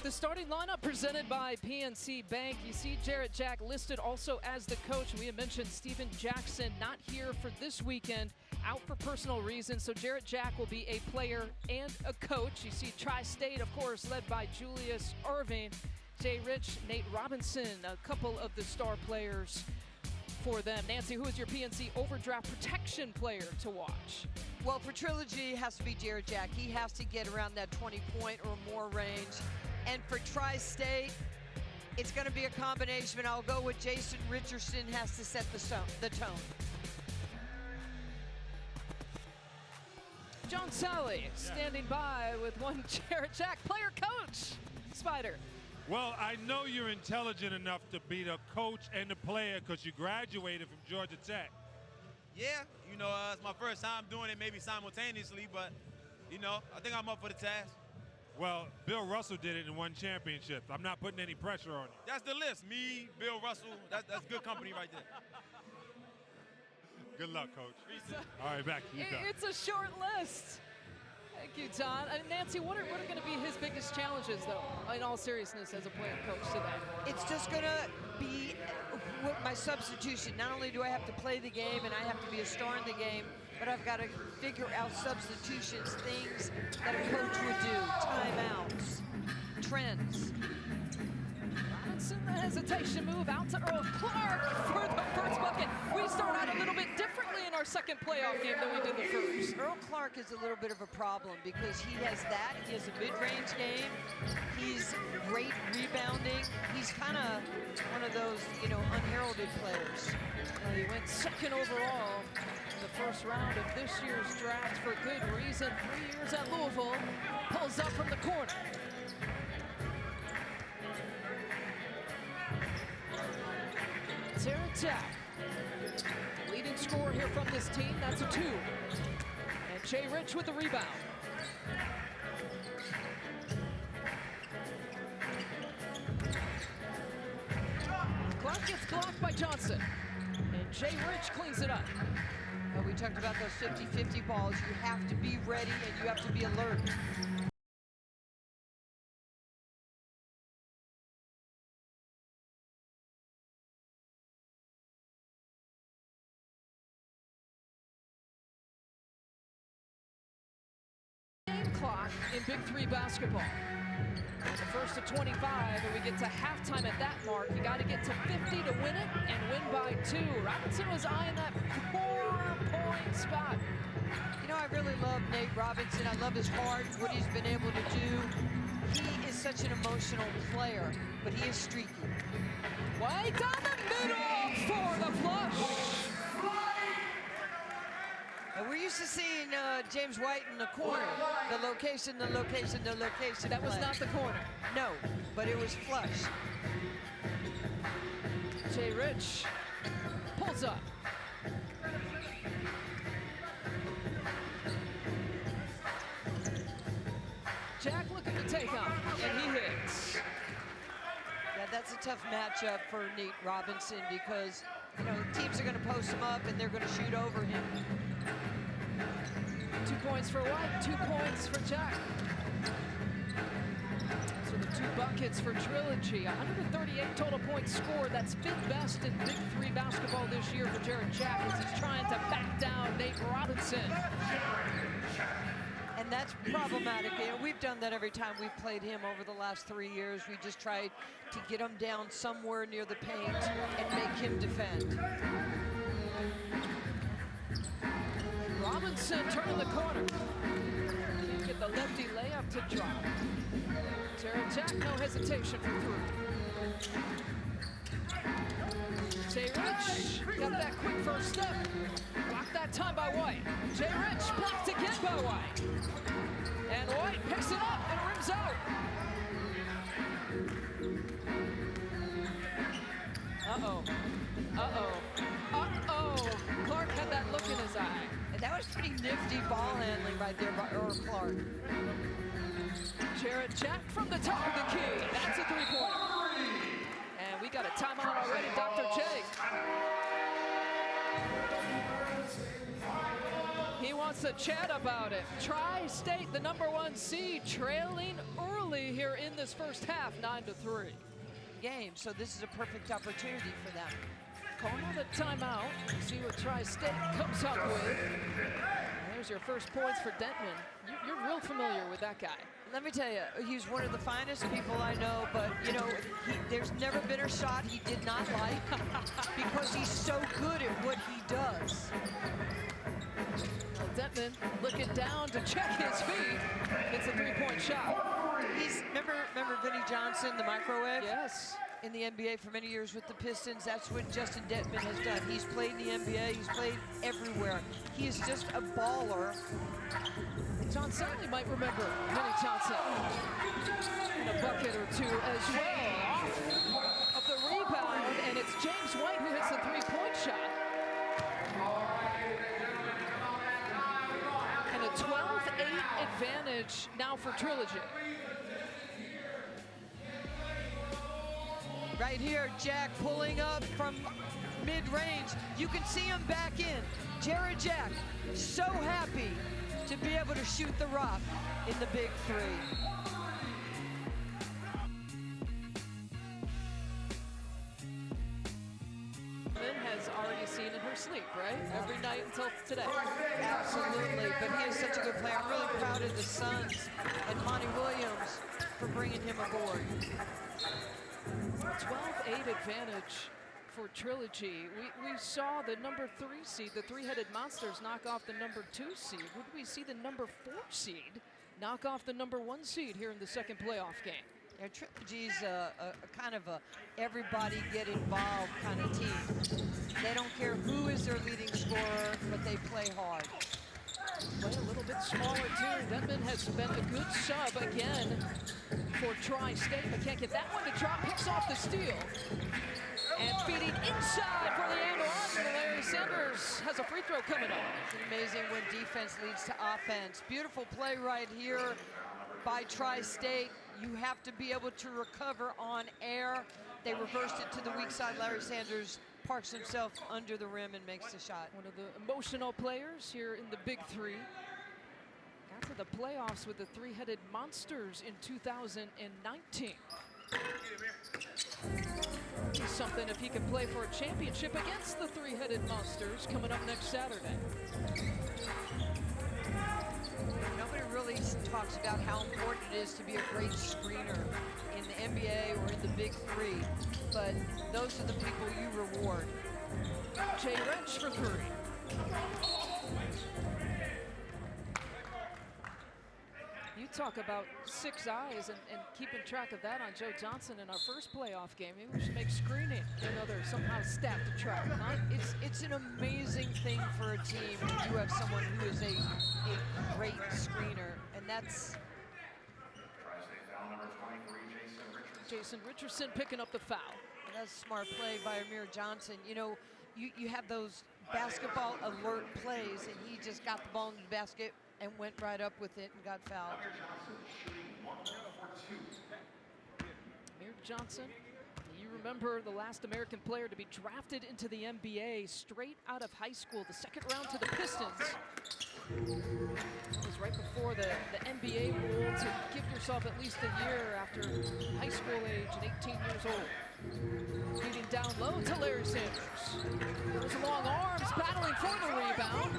The starting lineup presented by PNC Bank. You see Jarrett Jack listed also as the coach. We had mentioned Steven Jackson not here for this weekend, out for personal reasons. So Jarrett Jack will be a player and a coach. You see Tri-State, of course, led by Julius Irving, Jay Rich, Nate Robinson, a couple of the star players for them. Nancy, who is your PNC overdraft protection player to watch? Well, for Trilogy, it has to be Jarrett Jack. He has to get around that 20-point or more range. And for Tri-State, it's going to be a combination. I'll go with Jason Richardson has to set the tone. John Sally standing by with one Jarrett Jack, player coach. Spider. Well, I know you're intelligent enough to be the coach and the player because you graduated from Georgia Tech. Yeah, you know, it's my first time doing it maybe simultaneously, but, you know, I think I'm up for the task. Well, Bill Russell did it and won championships. I'm not putting any pressure on you. That's the list. Me, Bill Russell, that's good company right there. Good luck, Coach. All right, back to you, Don. It's a short list. Thank you, Don. Nancy, what are going to be his biggest challenges, though, in all seriousness, as a player coach today? It's just going to be my substitution. Not only do I have to play the game and I have to be a star in the game, but I've got to figure out substitutions, things that a coach would do, timeouts, trends. Robinson, the hesitation move out to Earl Clark for the first bucket. We start out a little bit differently in our second playoff game than we did the first. Earl Clark is a little bit of a problem because he has that. He has a mid-range game. He's great rebounding. He's kind of one of those, you know, unheralded players. He went second overall in the first round of this year's draft for good reason. 3 years at Louisville. Pulls up from the corner. Jarrett Jack, leading scorer here from this team, that's a 2. And Jay Rich with the rebound. Clark gets blocked by Johnson. And Jay Rich cleans it up. And we talked about those 50-50 balls. You have to be ready and you have to be alert. Clock in Big 3 basketball. And the first to 25, and we get to halftime at that mark. You got to get to 50 to win it and win by 2. Robinson was eyeing that 4-point spot. You know, I really love Nate Robinson. I love his heart, what he's been able to do. He is such an emotional player, but he is streaky. Way down the middle for the flush. And we're used to seeing James White in the corner. The location. That was not the corner. No, but it was flush. Jay Rich pulls up. Jack looking to take off, and he hits. Yeah, that's a tough matchup for Nate Robinson because, you know, teams are going to post him up and they're going to shoot over him. 2 points for White, 2 points for Jack. So the 2 buckets for Trilogy. 138 total points scored. That's 5th best in Big 3 basketball this year for Jarrett Jack as he's trying to back down Nate Robinson. And that's problematic. You know, we've done that every time we've played him over the last 3 years. We just tried to get him down somewhere near the paint and make him defend. Robinson turning the corner. Get the lefty layup to drop. Jarrett Jack, no hesitation for 3. Jay Rich got that quick first step. Blocked that time by White. Jay Rich blocked again by White. And White picks it up and rims out. Uh-oh. Uh-oh. Uh-oh. Clark had that look in his eye. And that was pretty nifty ball handling right there by Earl Clark. Jarrett Jack from the top of the key. That's a 3-pointer. And we got a timeout already, Dr. J. He wants to chat about it. Tri-State, the #1 seed, trailing early here in this first half, 9-3. Game, so this is a perfect opportunity for them. Calling on a timeout. See what Tri-State comes up with. There's your first points for Denton. You're real familiar with that guy. Let me tell you, he's one of the finest people I know, but you know, there's never been a shot he did not like because he's so good at what he does. Well, Denton looking down to check his feet. It's a three-point shot. Remember Vinnie Johnson, the microwave? Yes. In the NBA for many years with the Pistons. That's what Justin Detman has done. He's played in the NBA, he's played everywhere. He is just a baller. John Stanley might remember Vinnie Johnson in a bucket or two as well. Off of the rebound, and it's James White who hits the three-point shot. And a 12-8 advantage now for Trilogy. Right here, Jack pulling up from mid-range. You can see him back in. Jarrett Jack, so happy to be able to shoot the rock in the big three. Has already seen in her sleep, right? Every night until today. Absolutely, but he is such a good player. I'm really proud of the Suns and Monty Williams for bringing him aboard. 12-8 advantage for Trilogy. We saw the #3 seed, the three-headed Monsters, knock off the #2 seed. Would we see the #4 seed knock off the #1 seed here in the second playoff game? Yeah, Trilogy's a kind of a everybody get involved kind of team. They don't care who is their leading scorer, but they play hard. Play a little bit smaller too. Denton has been a good sub again for Tri-State, but can't get that one to drop. Picks off the steal. And feeding inside for the end one. Larry Sanders has a free throw coming up. It's amazing when defense leads to offense. Beautiful play right here by Tri-State. You have to be able to recover on air. They reversed it to the weak side. Larry Sanders parks himself under the rim and makes the shot. One of the emotional players here in the Big Three. Got to the playoffs with the three-headed Monsters in 2019. Something if he can play for a championship against the three-headed Monsters coming up next Saturday. Nobody really talks about how important it is to be a great screener in the NBA or in the Big Three, but those are the people you reward. Jay Wrench for three. You talk about 6 eyes and keeping track of that on Joe Johnson in our first playoff game. Maybe we should make screening another somehow stat to track, huh? It's an amazing thing for a team when you have someone who is a great screener, and that's Jason Richardson picking up the foul. And that's a smart play by Amir Johnson. You know, you have those basketball alert plays, and he just got the ball in the basket and went right up with it and got fouled. Amir Johnson, you remember the last American player to be drafted into the NBA straight out of high school, the second round to the Pistons. It was right before the NBA rule to give yourself at least a year after high school age and 18 years old. Feeding down low to Larry Sanders. Those long arms battling for the rebound.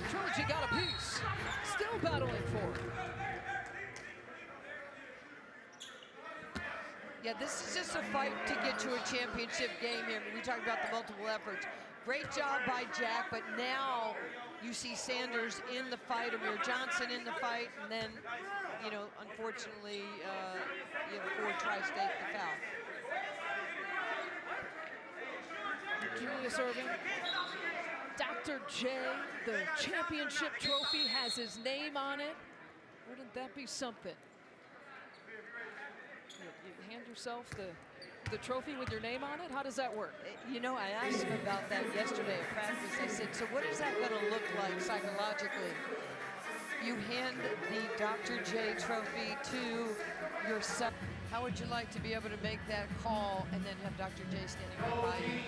Trilogy got a piece. Still battling for it. Yeah, this is just a fight to get to a championship game here. We talked about the multiple efforts. Great job by Jack, but now you see Sanders in the fight, Amir Johnson in the fight, and then, you know, unfortunately, for Tri-State, the foul. Julius Irving, Dr. J, the championship trophy has his name on it. Wouldn't that be something? You hand yourself the trophy with your name on it? How does that work? You know, I asked him about that yesterday at practice. I said, so what is that going to look like psychologically? You hand the Dr. J trophy to your son. How would you like to be able to make that call and then have Dr. J standing right by you?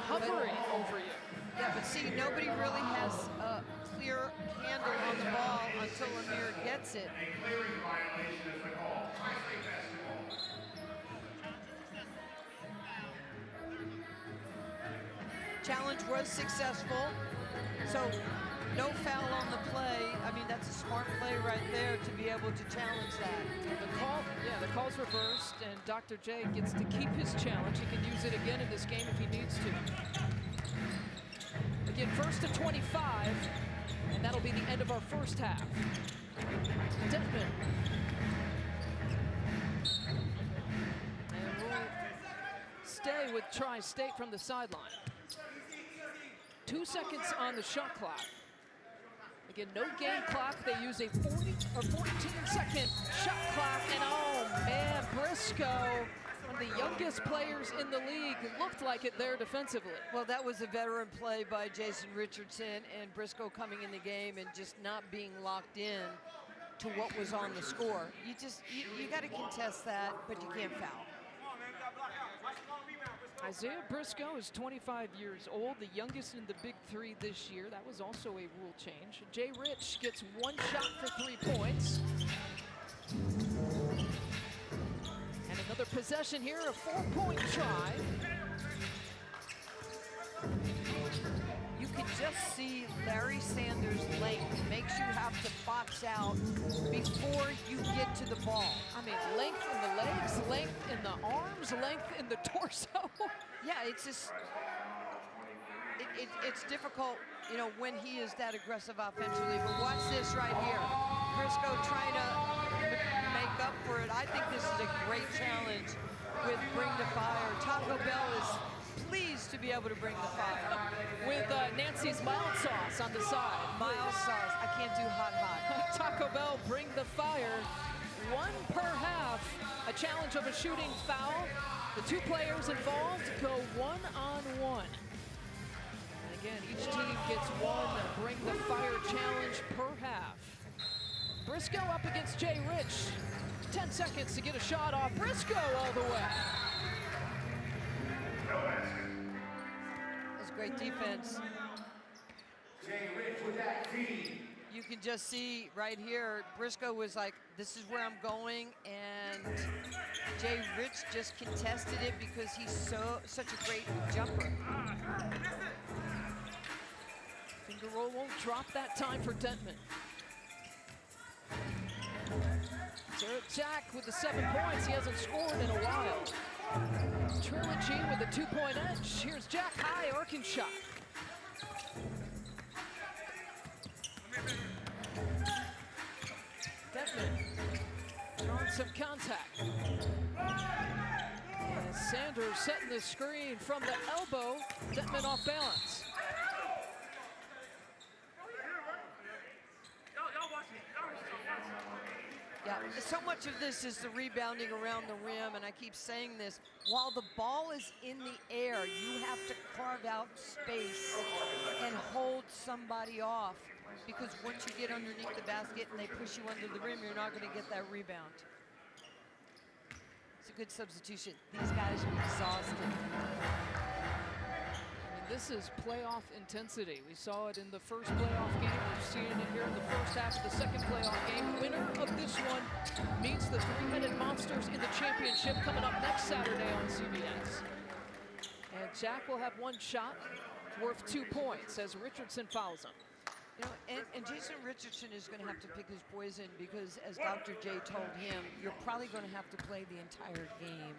Hovering over you. Yeah, but see, nobody really has a clear handle on the ball until Amir gets it. Challenge was successful, so no foul on the play. I mean, that's a smart play right there to be able to challenge that. The call's reversed, and Dr. J gets to keep his challenge. He can use it again in this game if he needs to. Again, first to 25, and that'll be the end of our first half. Detman. And we'll stay with Tri-State from the sideline. 2 seconds on the shot clock. Again, no game clock. They use a 14-second shot clock. And oh man, Briscoe, one of the youngest players in the league, looked like it there defensively. Well, that was a veteran play by Jason Richardson, and Briscoe coming in the game and just not being locked in to what was on the score. You got to contest that, but you can't foul. Isaiah Briscoe is 25 years old, the youngest in the Big Three this year. That was also a rule change. Jay Rich gets 1 shot for 3 points. And another possession here, a 4-point try. You can just see Larry Sanders' length makes you have to box out before you get to the ball. I mean, length in the legs, length in the arms, length in the torso. Yeah, it's just, it's difficult, you know, when he is that aggressive offensively. But watch this right here. Briscoe trying to make up for it. I think this is a great challenge with Bring the Fire. Taco Bell is pleased to be able to bring the fire. With Nancy's mild sauce on the side. Mild sauce. I can't do hot. Taco Bell, bring the fire. 1 per half. A challenge of a shooting foul. The 2 players involved go 1-on-1. And again, each team gets 1 bring the fire challenge per half. Briscoe up against Jay Rich. 10 seconds to get a shot off. Briscoe all the way. That's great defense. You can just see right here, Briscoe was like, this is where I'm going, and Jay Rich just contested it because he's such a great jumper. Finger roll won't drop that time for Dentman. Jarrett Jack with the 7 points. He hasn't scored in a while. Trilogy with a 2-point edge. Here's Jack high, arcing shot. Detman drawing some contact. And Sanders setting the screen from the elbow. Detman off balance. Yeah, so much of this is the rebounding around the rim, and I keep saying this. While the ball is in the air, you have to carve out space and hold somebody off, because once you get underneath the basket and they push you under the rim, you're not going to get that rebound. It's a good substitution. These guys are exhausted. This is playoff intensity. We saw it in the first playoff game. We're seeing it here in the first half of the second playoff game. Winner of this one meets the 3-headed monsters in the championship coming up next Saturday on CBS. And Jack will have 1 shot worth 2 points as Richardson fouls him. You know, and Jason Richardson is going to have to pick his poison, because as Dr. J told him, you're probably going to have to play the entire game.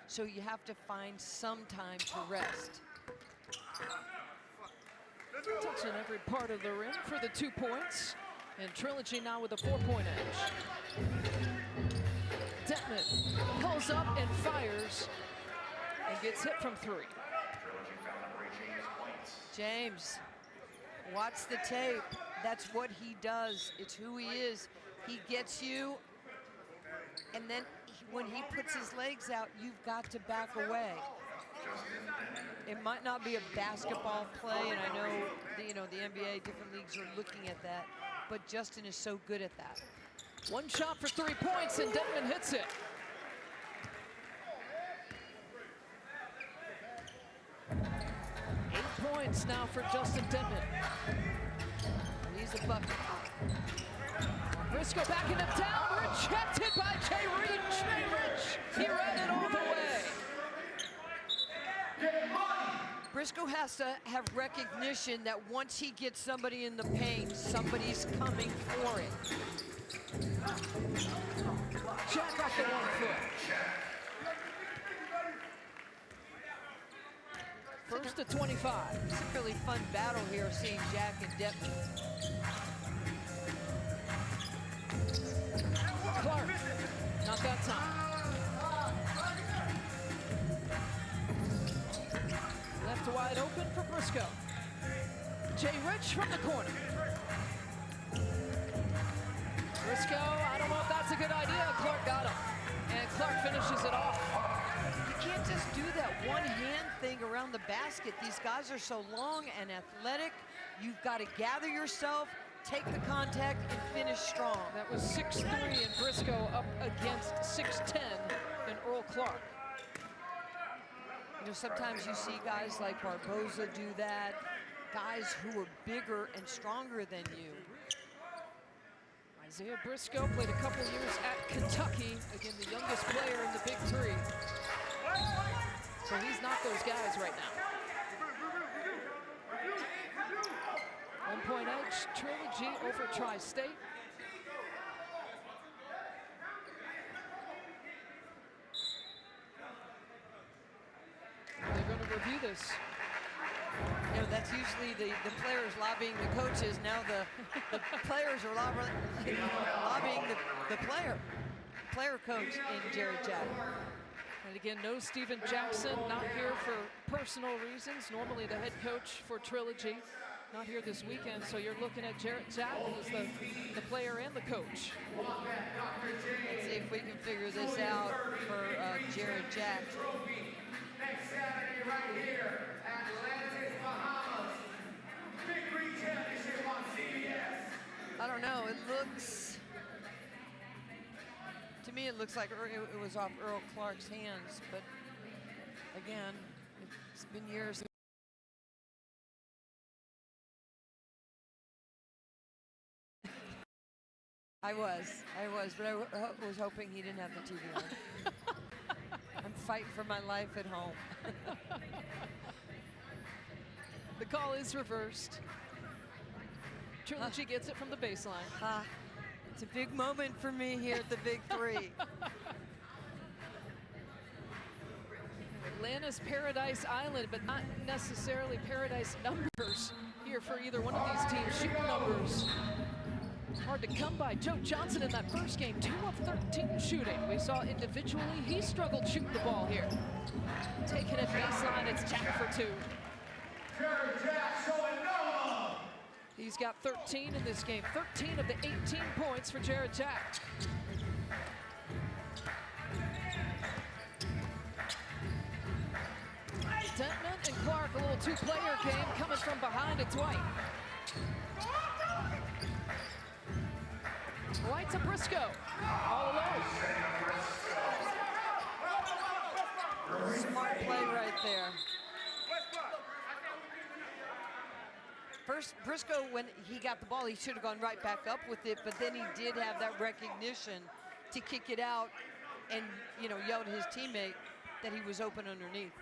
So you have to find some time to rest. Touching every part of the rim for the 2 points. And Trilogy now with a 4-point edge. Detman pulls up and fires and gets hit from 3. James, watch the tape. That's what he does. It's who he is. He gets you, and then when he puts his legs out, you've got to back away. It might not be a basketball play, and I know the NBA, different leagues are looking at that, but Justin is so good at that. 1 shot for 3 points, and Detman hits it. points now for Justin Denman. He's a bucket. Briscoe backing him down, rejected by Jay Rich. He ran it all the way. Briscoe has to have recognition that once he gets somebody in the paint, somebody's coming for it. Jack off the 1 foot. First to 25. It's a really fun battle here, seeing Jack and Denman. Clark, not that time. Left wide open for Briscoe. Jay Rich from the corner. Briscoe, I don't know if that's a good idea. Clark got him. And Clark finishes it off. You can't just do that one-hand thing around the basket. These guys are so long and athletic. You've got to gather yourself, take the contact, and finish strong. That was 6'3", and Briscoe up against 6'10", and Earl Clark. You know, sometimes you see guys like Barboza do that, guys who are bigger and stronger than you. Isaiah Briscoe played a couple years at Kentucky, again the youngest player in the Big Three. So he's not those guys right now. 1-point edge, Trilogy over Tri-State. They're going to review this. You know, that's usually the players lobbying the coaches. Now the players are lobbying the player coach in Jarrett Jack. And again, no Steven Jackson, not here for personal reasons. Normally the head coach for Trilogy, not here this weekend. So you're looking at Jarrett Jack as the player and the coach. Let's see if we can figure this out for Jarrett Jack. Next Saturday right here at Atlantic, Bahamas. Big Three Championship on CBS. I don't know, it looks, to me it looks like it was off Earl Clark's hands, but again, it's been years. I was, but I was hoping he didn't have the TV on. I'm fighting for my life at home. The call is reversed. Trilogy gets it from the baseline. It's a big moment for me here at the Big Three. Atlanta's Paradise Island, but not necessarily Paradise numbers here for either one of these teams. Shooting numbers hard to come by. Joe Johnson in that first game, 2 of 13 shooting. We saw individually he struggled shooting the ball here. Taking it baseline, it's Jack for 2. Jarrett Jack showing no love. He's got 13 in this game. 13 of the 18 points for Jarrett Jack. Denman and Clark, a little two-player game coming from behind. It's White. White to Briscoe, all alone. Smart play right there. First, Briscoe, when he got the ball, he should have gone right back up with it, but then he did have that recognition to kick it out and, you know, yell at his teammate that he was open underneath.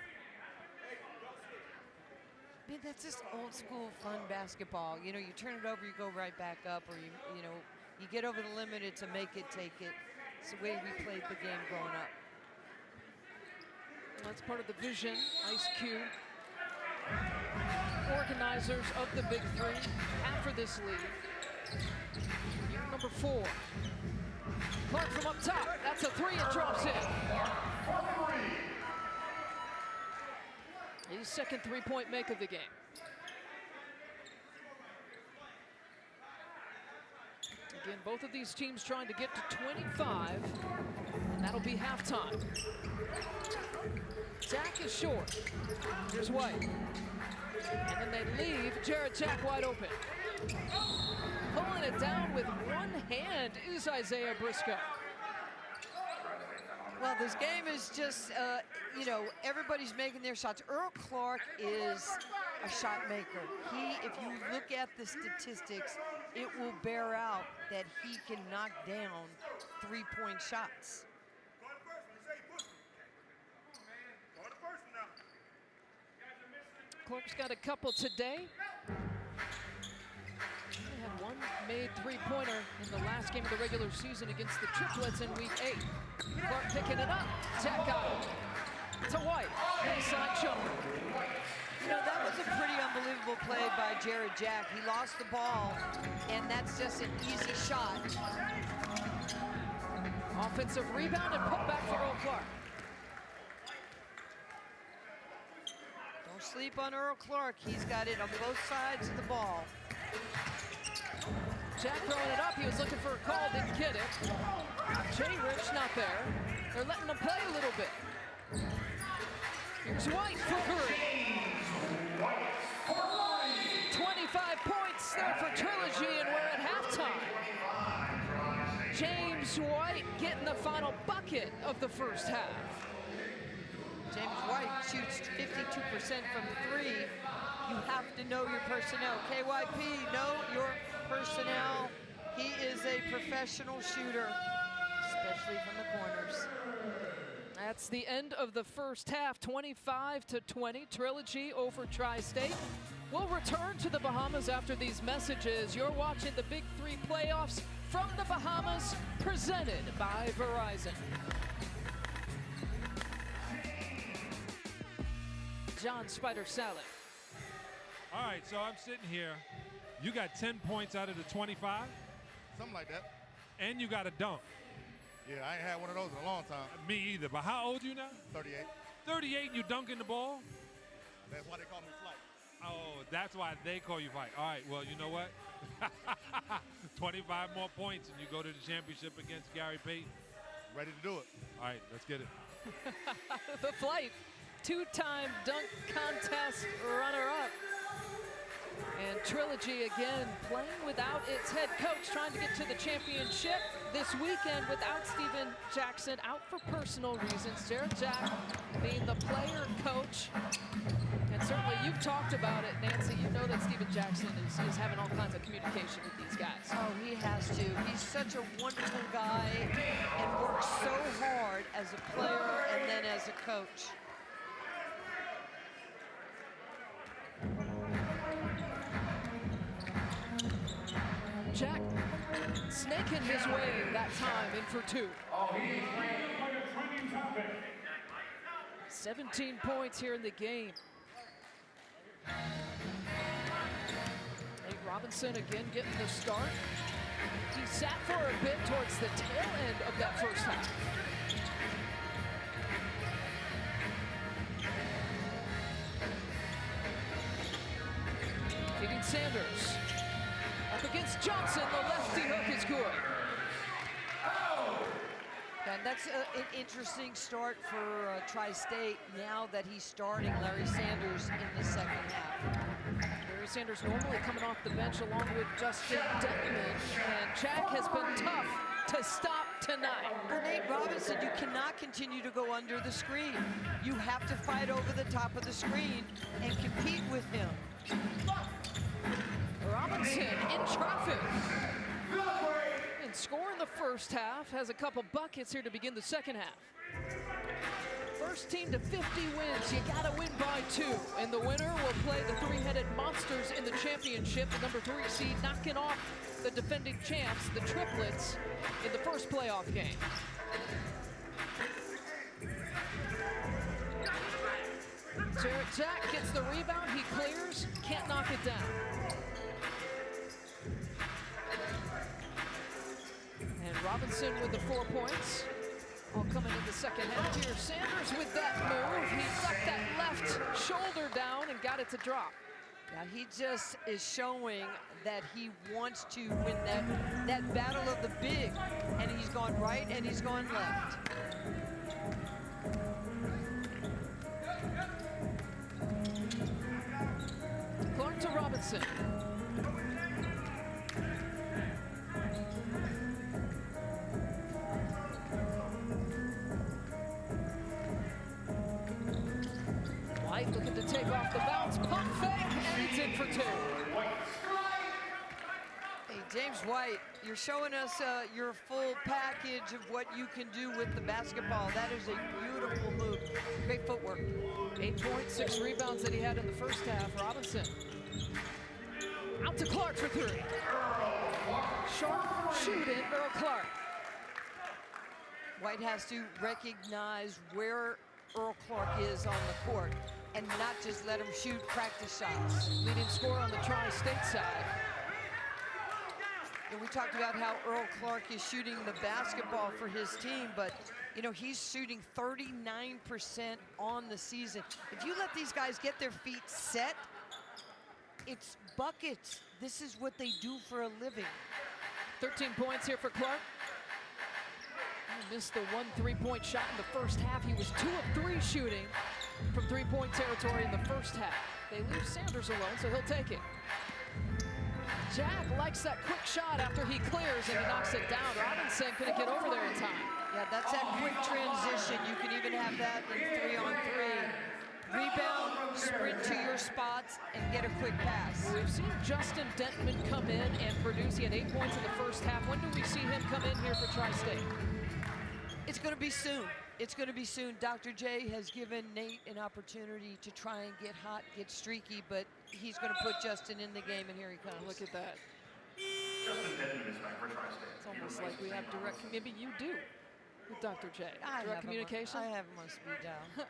I mean, that's just old school fun basketball. You know, you turn it over, you go right back up, or you know, you get over the limit, it's a make it, take it. It's the way we played the game growing up. That's part of the vision, Ice Cube. Organizers of the Big Three after this league. Year number 4. Clark from up top, that's a 3 and drops in. His second 3-point make of the game. Again, both of these teams trying to get to 25, and that'll be halftime. Jack is short. Here's White. And then they leave Jarrett Jack wide open. Pulling it down with one hand is Isaiah Briscoe. Well, this game is just, you know, everybody's making their shots. Earl Clark is a shot maker. If you look at the statistics, it will bear out that he can knock down three-point shots. Clark's got a couple today. He had one made three-pointer in the last game of the regular season against the Triplets in Week 8. Clark picking it up. Jack got it. To White. Baseline jumper. You know, that was a pretty unbelievable play by Jarrett Jack. He lost the ball, and that's just an easy shot. Offensive rebound and put back for Earl Clark. Don't sleep on Earl Clark. He's got it on both sides of the ball. Jack throwing it up. He was looking for a call, didn't get it. Jay Rich not there. They're letting him play a little bit. Here's White for three. 25 points there for Trilogy, and we're at halftime. James White getting the final bucket of the first half. James White shoots 52% from three. You have to know your personnel. KYP, know your personnel. He is a professional shooter, especially from the corners. That's the end of the first half, 25-20. Trilogy over Tri-State. We'll return to the Bahamas after these messages. You're watching the Big Three playoffs from the Bahamas, presented by Verizon. John Spider Salad. All right, so I'm sitting here. You got 10 points out of the 25, Something like that. and you got a dunk. Yeah, I ain't had one of those in a long time. Me either, but how old you now? 38. 38 and you dunking the ball? That's why they call me Flight. Oh, that's why they call you Fight. All right, well, you know what? 25 more points and you go to the championship against Gary Payton. Ready to do it. All right, let's get it. The Flight, two-time dunk contest runner-up. And Trilogy again playing without its head coach, trying to get to the championship this weekend without Steven Jackson, out for personal reasons. Jarrett Jack being the player coach. And certainly you've talked about it, Nancy. You know that Steven Jackson is having all kinds of communication with these guys. Oh, he has to. He's such a wonderful guy and works so hard as a player and then as a coach. Jack snaking his way that time in for two. 17 points here in the game. Nate Robinson again getting the start. He sat for a bit towards the tail end of that first half. Feeding Sanders. Up against Johnson, the lefty hook is good. And that's an interesting start for Tri-State now that he's starting Larry Sanders in the second half. Larry Sanders normally coming off the bench along with Justin Detman, and Jack has been tough to stop tonight. For Nate Robinson, you cannot continue to go under the screen. You have to fight over the top of the screen and compete with him. Robinson in traffic. And scoring the first half, has a couple buckets here to begin the second half. First team to 50 wins, you gotta win by 2. And the winner will play the three-headed monsters in the championship, the number 3 seed knocking off the defending champs, the Triplets, in the first playoff game. Jarrett Jack gets the rebound, he clears, can't knock it down. And Robinson with the 4 points. All coming in the second half here. Sanders with that move. He left that left shoulder down and got it to drop. Yeah, he just is showing that he wants to win that battle of the big. And he's gone right and he's gone left. Clark to Robinson. White looking to take off the bounce, pump fake, and he's in for 2. Hey, James White, you're showing us your full package of what you can do with the basketball. That is a beautiful move. Great footwork. 8 points, 6 rebounds that he had in the first half. Robinson out to Clark for 3. Sharp shooting, Earl Clark. White has to recognize where Earl Clark is on the court and not just let him shoot practice shots. Leading scorer on the Tri-State side. And we talked about how Earl Clark is shooting the basketball for his team, but you know, he's shooting 39% on the season. If you let these guys get their feet set, it's buckets. This is what they do for a living. 13 points here for Clark. He missed the 1 3-point shot in the first half. He was 2 of 3 shooting from 3-point territory in the first half. They leave Sanders alone, so he'll take it. Jack likes that quick shot after he clears and he knocks it down. Robinson couldn't get over there in time. Yeah, that's that quick transition. You can even have that in 3-on-3. Rebound, sprint to your spots, and get a quick pass. We've seen Justin Dentman come in and produce. He had 8 points in the first half. When do we see him come in here for Tri-State? It's going to be soon. It's going to be soon. Dr. J has given Nate an opportunity to try and get hot, get streaky, but he's going to put Justin in the game, and here he comes. Look at that. Justin Denton is back for Tri-State. It's almost like we have direct, maybe you do with Dr. J. Direct communication? I have him on speed dial.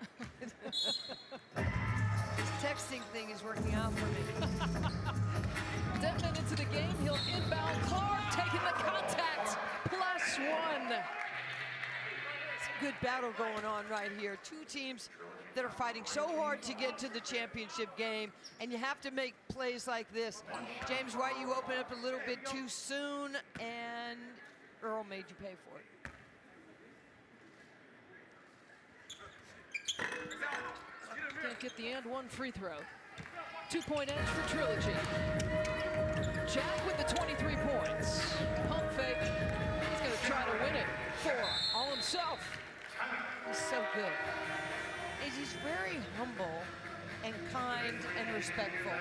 This texting thing is working out for me. Denton into the game. He'll inbound. Clark taking the contact. +1. Good battle going on right here. Two teams that are fighting so hard to get to the championship game, and you have to make plays like this. James White, you open up a little bit too soon, and Earl made you pay for it. Can't get the and 1 free throw. 2-point edge for Trilogy. Jack with the 23 points. Pump fake. He's going to try to win it. 4 all himself. He's so good. He's very humble and kind and respectful.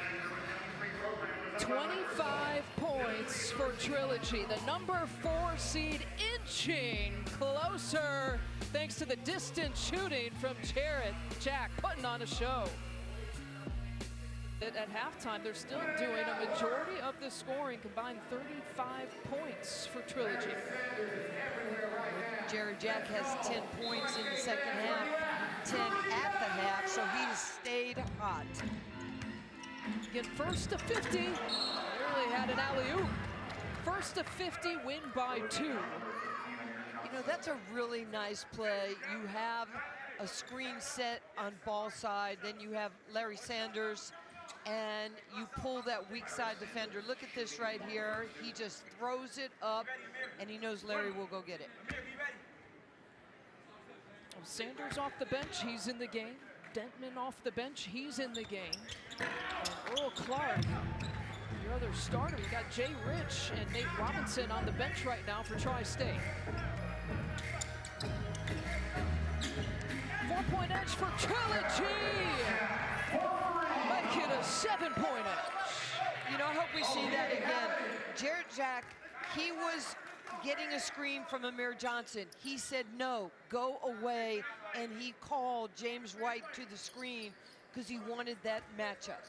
25 points for Trilogy. The number 4 seed inching closer thanks to the distant shooting from Jarrett Jack, putting on a show. At halftime, they're still doing a majority of the scoring, combined 35 points for Trilogy. Jarrett Jack has 10 points in the second half, 10 at the half, so he's stayed hot. Again, first to 50, nearly had an alley-oop. First to 50, win by 2. You know, that's a really nice play. You have a screen set on ball side, then you have Larry Sanders, and you pull that weak side defender. Look at this right here. He just throws it up, and he knows Larry will go get it. Sanders off the bench, he's in the game. Dentman off the bench, he's in the game. And Earl Clark, your other starter. You got Jay Rich and Nate Robinson on the bench right now for Tri-State. 4-point edge for Trilogy. Make it a 7-point edge. You know, I hope we see that again. Jarrett Jack, he was getting a screen from Amir Johnson. He said, no, go away, and he called James White to the screen because he wanted that matchup.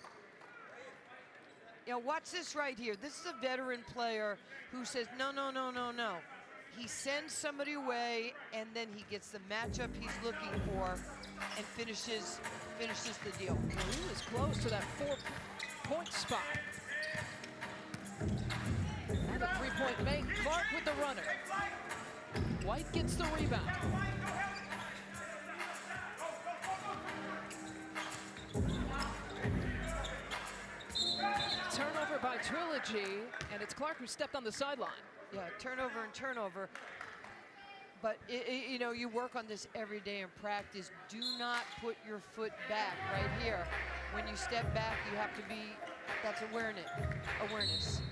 You know, watch this right here. This is a veteran player who says, no, no, no, no, no. He sends somebody away, and then he gets the matchup he's looking for and finishes the deal. He was close to that 4-point spot. And a 3-point make. Clark with the runner. White gets the rebound. Turnover by Trilogy, and it's Clark who stepped on the sideline. Yeah, turnover and turnover. But, you know, you work on this every day in practice. Do not put your foot back right here. When you step back, you have to be, that's awareness.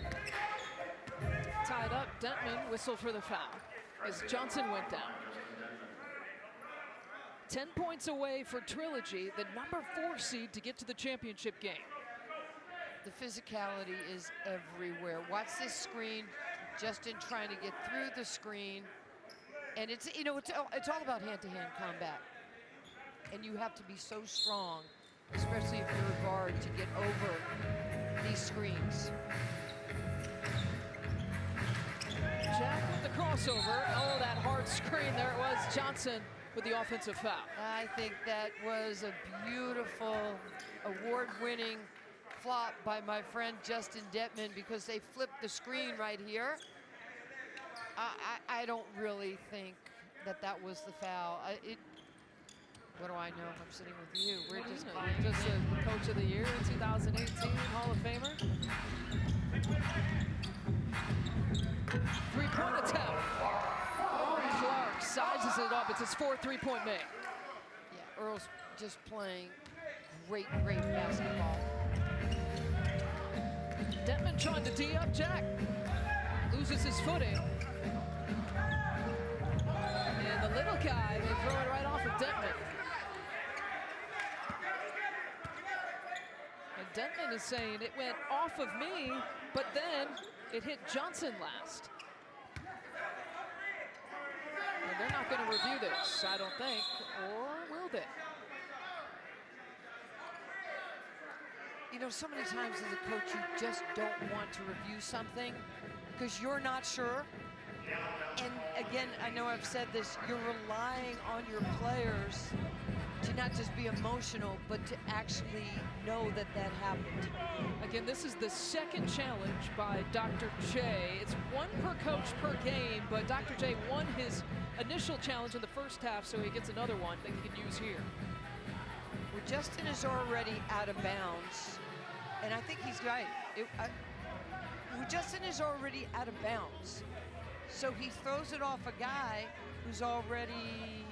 Tied up, Dentman whistled for the foul as Johnson went down. 10 points away for Trilogy, the #4 seed, to get to the championship game. The physicality is everywhere. Watch this screen. Justin trying to get through the screen. And it's, you know, it's all about hand-to-hand combat. And you have to be so strong, especially if you're a guard, to get over these screens. Jack with the crossover. Oh, that hard screen. There it was. Johnson with the offensive foul. I think that was a beautiful, award-winning flop by my friend Justin Detman, because they flipped the screen right here. I don't really think that was the foul. What do I know if I'm sitting with you? We're just buying just the Coach of the Year in 2018, Hall of Famer. Three-point attempt. Clark sizes it up. It's his 4th three-point make. Yeah, Earl's just playing great basketball. Detman trying to tee up Jack. Loses his footing. And the little guy, they throw it right off of Detman. And Detman is saying it went off of me, but then it hit Johnson last. And they're not going to review this, I don't think, or will they? You know, so many times as a coach, you just don't want to review something because you're not sure. And again, I know I've said this, you're relying on your players to not just be emotional, but to actually know that happened. Again, this is the second challenge by Dr. J. It's 1 per coach per game, but Dr. J won his initial challenge in the first half, so he gets another one that he can use here. Well, Justin is already out of bounds, and I think he's right. Justin is already out of bounds, so he throws it off a guy who's already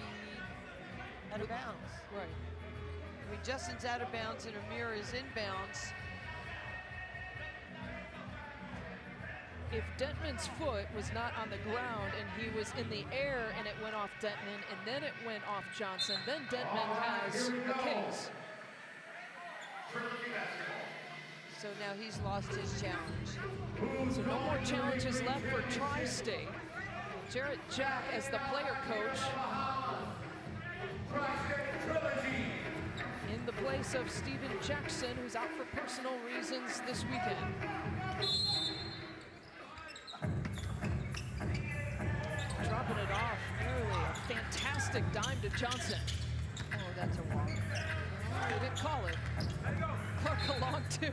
out of bounds. Right. I mean, Justin's out of bounds and Amir is in bounds. If Detman's foot was not on the ground and he was in the air and it went off Detman and then it went off Johnson, then Detman has a case. So now he's lost his challenge. So no more challenges left for Tri-State. Jarrett Jack as the player coach in the place of Steven Jackson, who's out for personal reasons this weekend. Dropping it off, nearly a fantastic dime to Johnson. Oh, that's a walk. They didn't call it. Clark along too.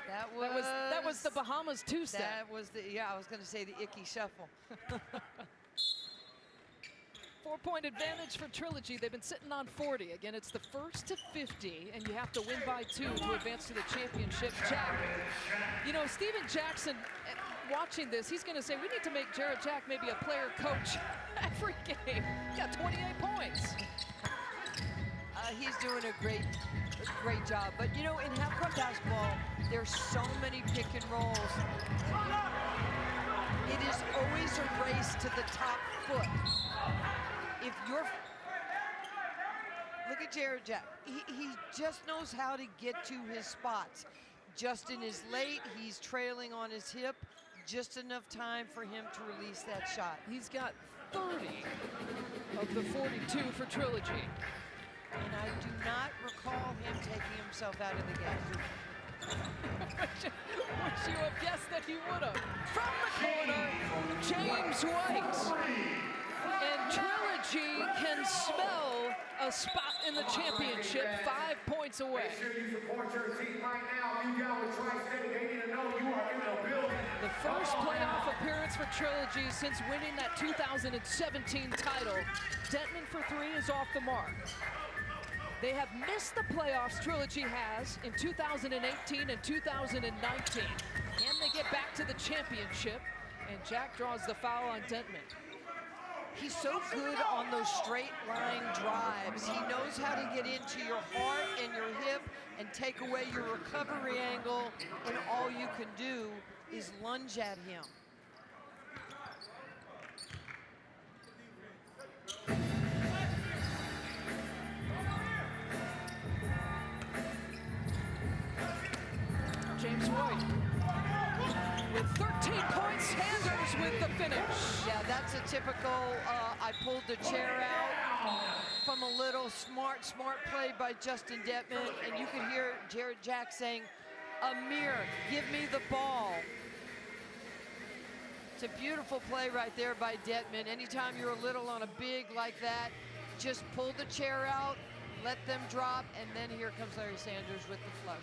That was the Bahamas two-step. That was the, yeah, I was going to say the icky shuffle. 4-point advantage for Trilogy. They've been sitting on 40. Again, it's the 1st to 50, and you have to win by 2 to advance to the championship. Jack, you know, Steven Jackson, watching this, he's going to say, we need to make Jarrett Jack maybe a player coach every game. He got 28 points. He's doing a great job. But, you know, in half-court basketball, there's so many pick and rolls. It is always a race to the top foot. If you're, look at Jarrett Jack. He just knows how to get to his spots. Justin is late. He's trailing on his hip. Just enough time for him to release that shot. He's got 30 of the 42 for Trilogy. And I do not recall him taking himself out of the game. Wish you have guessed that he would have. From the corner, James White. And Trilogy can smell a spot in the championship, 5 points away. Make sure you support your team right now. You down with Tri-State, they need to know you are in the building. The first playoff appearance for Trilogy since winning that 2017 title. Detman for 3 is off the mark. They have missed the playoffs, Trilogy has, in 2018 and 2019. Can they get back to the championship? And Jack draws the foul on Detman. He's so good on those straight line drives. He knows how to get into your heart and your hip and take away your recovery angle, and all you can do is lunge at him. with 13 points. Sanders with the finish. Yeah, that's a typical, I pulled the chair out from a little smart play by Justin Detman, and you could hear Jarrett Jack saying, Amir, give me the ball. It's a beautiful play right there by Detman. Anytime you're a little on a big like that, just pull the chair out, let them drop, and then here comes Larry Sanders with the flush.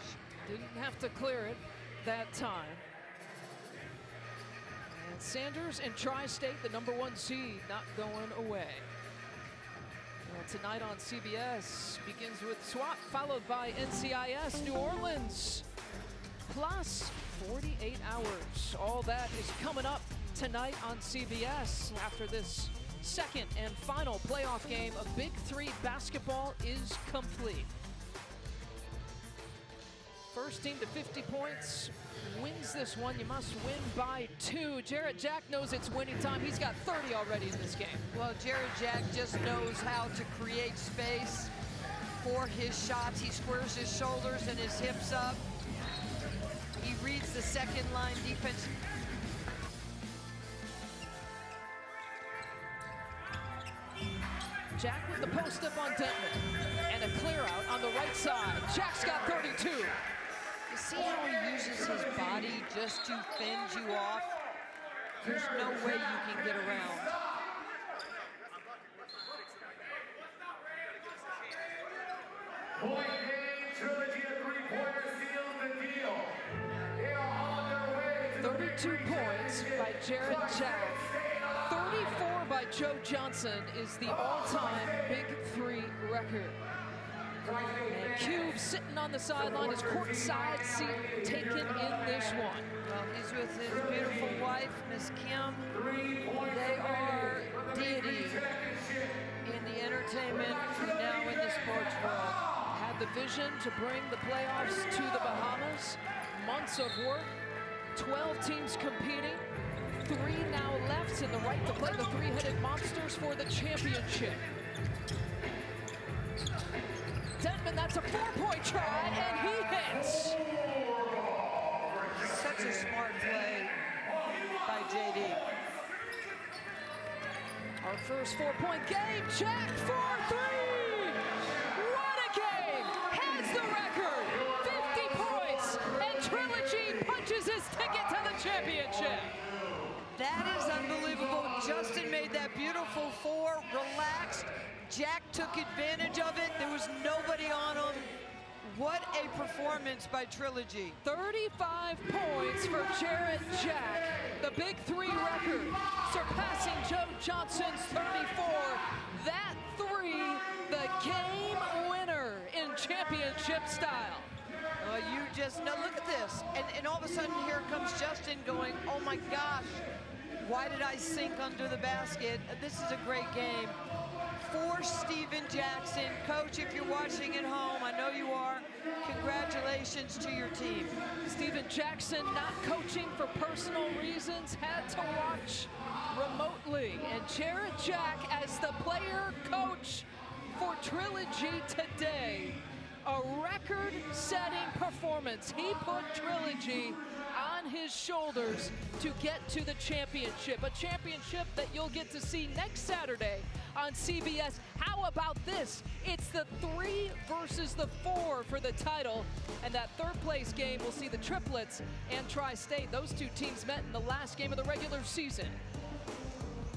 Didn't have to clear it that time. And Sanders and Tri-State, the #1 seed, not going away. Well, tonight on CBS begins with SWAT, followed by NCIS New Orleans, plus 48 hours. All that is coming up tonight on CBS after this second and final playoff game of Big Three basketball is complete. First team to 50 points wins this one. You must win by 2. Jarrett Jack knows it's winning time. He's got 30 already in this game. Well, Jarrett Jack just knows how to create space for his shots. He squares his shoulders and his hips up. He reads the second line defense. Jack with the post up on Detman. And a clear out on the right side. Jack's got 32. You see how he uses his body just to fend you off? There's no way you can get around. Point game, Trilogy, a three-pointer seals the deal. They are on their way to 32 points by Jarrett Jack. 34 by Joe Johnson is the all-time Big Three record. And Cube sitting on the sideline, his courtside seat taken in this one. Well, he's with his beautiful wife, Miss Kim. They are deity in the entertainment and now in the sports world. Had the vision to bring the playoffs to the Bahamas. Months of work, 12 teams competing. 3 now left in the right to play the three-headed monsters for the championship. Detman, that's a 4-point try, and he hits. Such a smart play by JD. Our first 4-point game, Jack for 3. What a game! Has the record, 50 points, and Trilogy punches his ticket to the championship. That is unbelievable. Justin made that beautiful 4, relaxed. Jack took advantage of it. There was nobody on him. What a performance by Trilogy. 35 points for Jarrett Jack, the Big Three record, surpassing Joe Johnson's 34. That 3, the game winner in championship style. You just, now look at this. And all of a sudden here comes Justin going, oh my gosh, why did I sink under the basket? This is a great game. For Steven Jackson. Coach, if you're watching at home, I know you are, congratulations to your team. Steven Jackson not coaching for personal reasons, had to watch remotely. And Jarrett Jack as the player coach for Trilogy today. A record-setting performance. He put Trilogy on his shoulders to get to the championship. A championship that you'll get to see next Saturday on CBS. How about this? It's the 3 versus the 4 for the title. And that third place game will see the Triplets and Tri-State. Those 2 teams met in the last game of the regular season.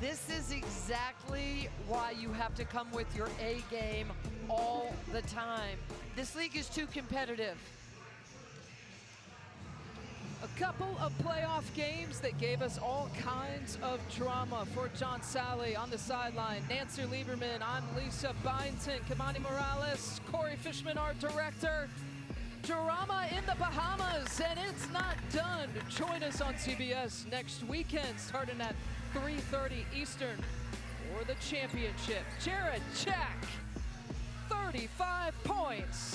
This is exactly why you have to come with your A game all the time. This league is too competitive. A couple of playoff games that gave us all kinds of drama for John Sally on the sideline. Nancy Lieberman, I'm Lisa Byington, Kamani Morales, Corey Fishman, our director. Drama in the Bahamas, and it's not done. Join us on CBS next weekend, starting at 3:30 Eastern for the championship. Jarrett Jack, 35 points.